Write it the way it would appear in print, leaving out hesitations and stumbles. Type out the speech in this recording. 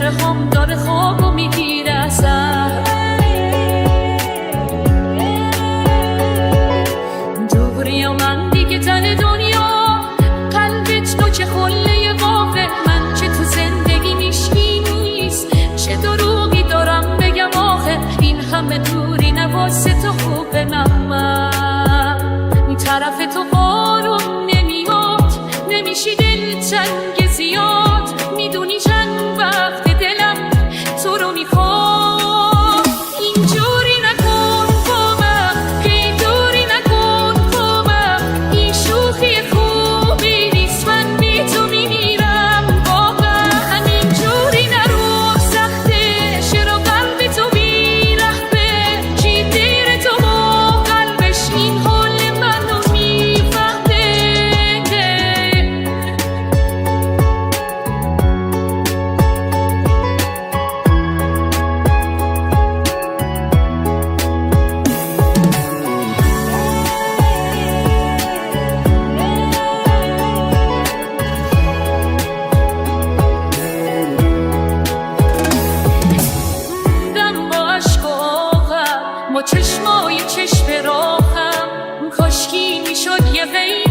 چهره هم داره خواب و میگیره ازم. دوری و من دیگه تن دنیا، قلبت تو چه خله واقع، من چه تو زندگی میشکی نیست، چه دروغی دارم بگم آخه، این همه دوری نواسه تو خوبه. من این طرف تو بارون نمیاد، نمیشی دل تنگ زیاد، میدونی چند وقت دلم تو رو میخواد. اینجوری نکن با من، هی دوری نکن با من، این شوخی خوبی نیست، من بی تو میمیرم واقعا. اینجوری نرو سخته، چرا قلب تو بی‌رحمه، چی دیر تو و قلبش این حال منو میفهمه. با چشمای چشم راهم، کاشکی میشد یه غیر